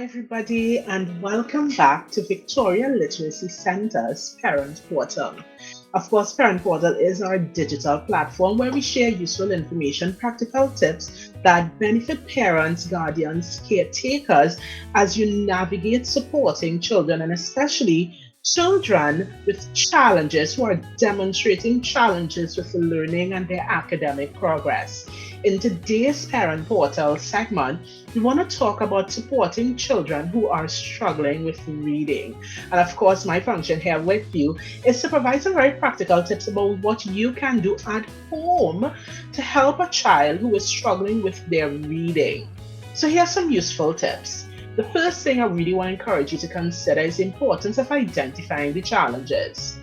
everybody, and welcome back to Victoria Literacy Center's Parent Portal. Of course, Parent Portal is our digital platform where we share useful information, practical tips that benefit parents, guardians, caretakers as you navigate supporting children and especially children with challenges who are demonstrating challenges with learning and their academic progress. In today's Parent Portal segment, we want to talk about supporting children who are struggling with reading. And of course, my function here with you is to provide some very practical tips about what you can do at home to help a child who is struggling with their reading. So, here's some useful tips. The first thing I really want to encourage you to consider is the importance of identifying the challenges.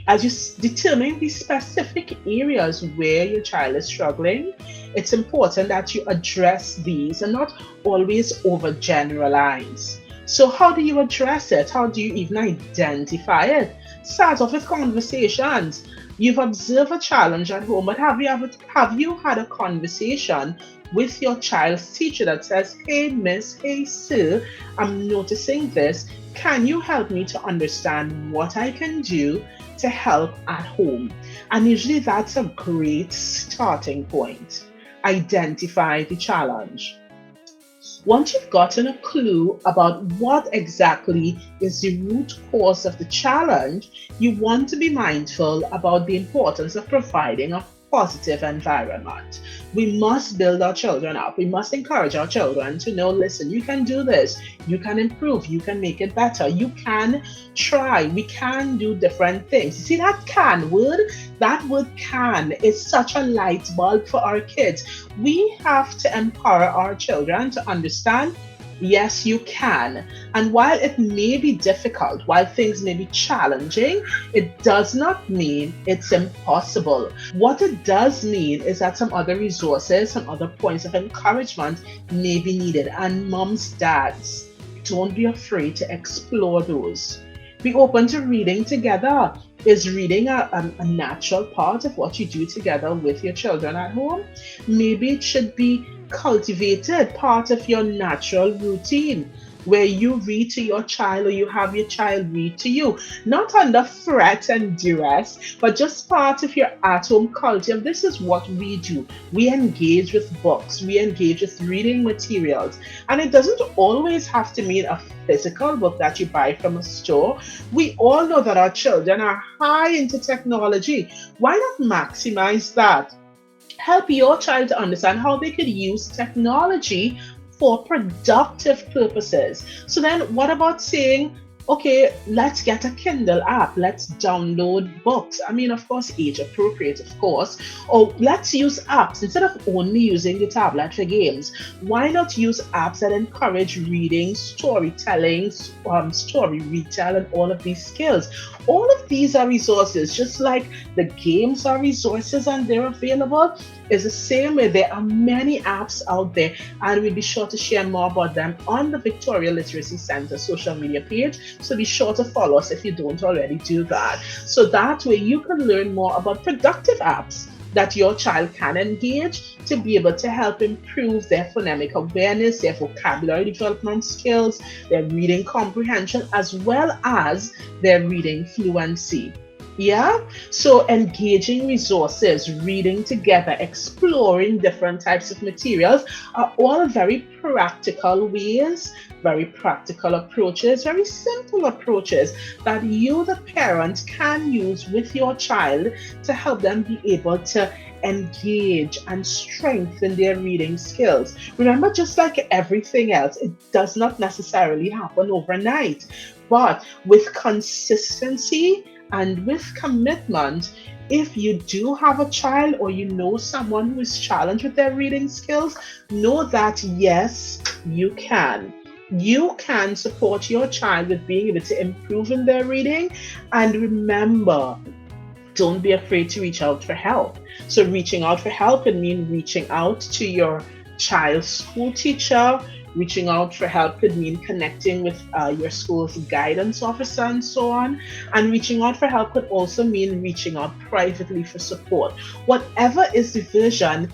As you determine the specific areas where your child is struggling, it's important that you address these and not always overgeneralize. So, how do you address it? How do you even identify it? Start off with conversations. You've observed a challenge at home, but have you had a conversation with your child's teacher that says, "Hey, miss, hey, sir, I'm noticing this. Can you help me to understand what I can do to help at home?" And usually that's a great starting point. Identify the challenge. Once you've gotten a clue about what exactly is the root cause of the challenge, you want to be mindful about the importance of providing a positive environment. We must build our children up. We must encourage our children to know, listen, you can do this, you can improve, you can make it better, you can try, we can do different things. You see that can word? That word can is such a light bulb for our kids. We have to empower our children to understand, yes, you can. And while it may be difficult, while things may be challenging, it does not mean it's impossible. What it does mean is that some other resources, some other points of encouragement may be needed. And moms, dads, don't be afraid to explore those. Be open to reading together. Is reading a natural part of what you do together with your children at home? Maybe it should be cultivated part of your natural routine where you read to your child or you have your child read to you, not under threat and duress, but just part of your at-home culture. This is what we do. We engage with books, we engage with reading materials, and it doesn't always have to mean a physical book that you buy from a store. We all know that our children are high into technology. Why not maximize that? Help your child to understand how they could use technology for productive purposes. So then, what about saying, okay, let's get a Kindle app, let's download books. I mean, of course, age appropriate, of course. Or let's use apps instead of only using the tablet for games. Why not use apps that encourage reading, storytelling, story retell, and all of these skills? All of these are resources, just like the games are resources and they're available. Is the same way there are many apps out there, and we'll be sure to share more about them on the Victoria Literacy Center social media page. So be sure to follow us if you don't already do that. So that way you can learn more about productive apps that your child can engage to be able to help improve their phonemic awareness, their vocabulary development skills, their reading comprehension, as well as their reading fluency. Yeah, so engaging resources, reading together, exploring different types of materials are all very practical ways, very practical approaches, very simple approaches that you, the parent, can use with your child to help them be able to engage and strengthen their reading skills. Remember, just like everything else, it does not necessarily happen overnight, but with consistency and with commitment, if you do have a child or you know someone who is challenged with their reading skills, know that yes, you can. You can support your child with being able to improve in their reading. And remember, don't be afraid to reach out for help. So, reaching out for help can mean reaching out to your child's school teacher. Reaching out for help could mean connecting with your school's guidance officer and so on. And reaching out for help could also mean reaching out privately for support. Whatever is the vision,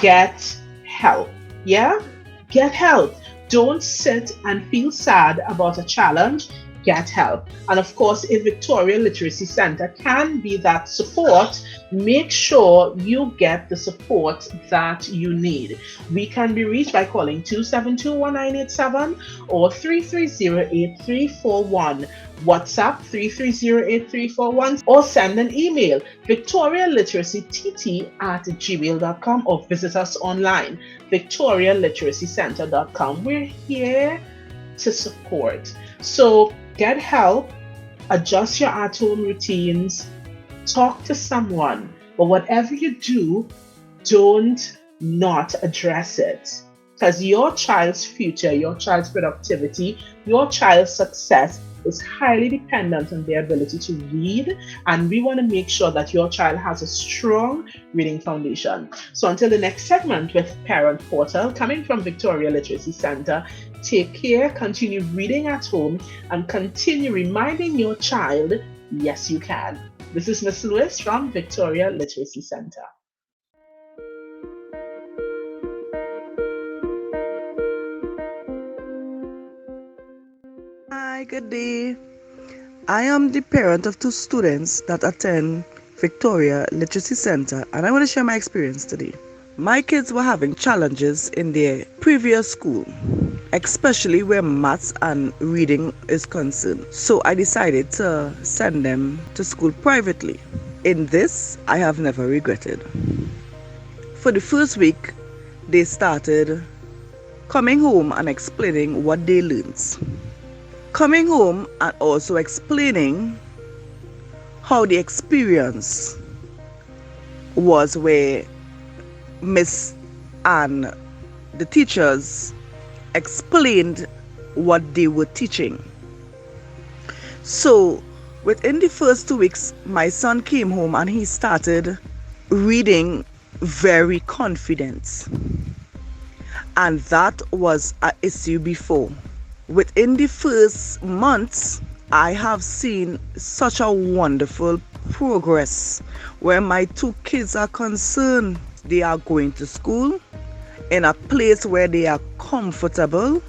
get help. Yeah? Get help. Don't sit and feel sad about a challenge. Get help. And of course, if Victoria Literacy Center can be that support, make sure you get the support that you need. We can be reached by calling 272-1987 or 330-8341. WhatsApp 330-8341 or send an email victorialiteracytt@gmail.com or visit us online victorialiteracycenter.com. We're here to support. So get help, adjust your at home routines, talk to someone. But whatever you do, don't not address it. Because your child's future, your child's productivity, your child's success is highly dependent on their ability to read. And we want to make sure that your child has a strong reading foundation. So until the next segment with Parent Portal coming from Victoria Literacy Center, take care, continue reading at home, and continue reminding your child, yes, you can. This is Miss Lewis from Victoria Literacy Center. Hi, good day. I am the parent of two students that attend Victoria Literacy Center, and I want to share my experience today. My kids were having challenges in their previous school, especially where maths and reading is concerned. So I decided to send them to school privately. In this, I have never regretted. For the first week, they started coming home and explaining what they learned. Coming home and also explaining how the experience was where Miss and the teachers explained what they were teaching. So within the first 2 weeks, my son came home and he started reading very confident. And that was an issue before. Within the first months, I have seen such a wonderful progress where my two kids are concerned. They are going to school in a place where they are comfortable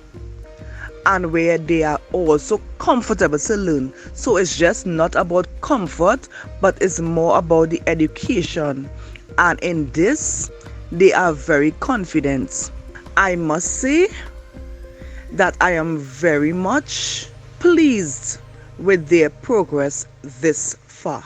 and where they are also comfortable to learn. So it's just not about comfort, but it's more about the education. And in this, they are very confident. I must say that I am very much pleased with their progress this far.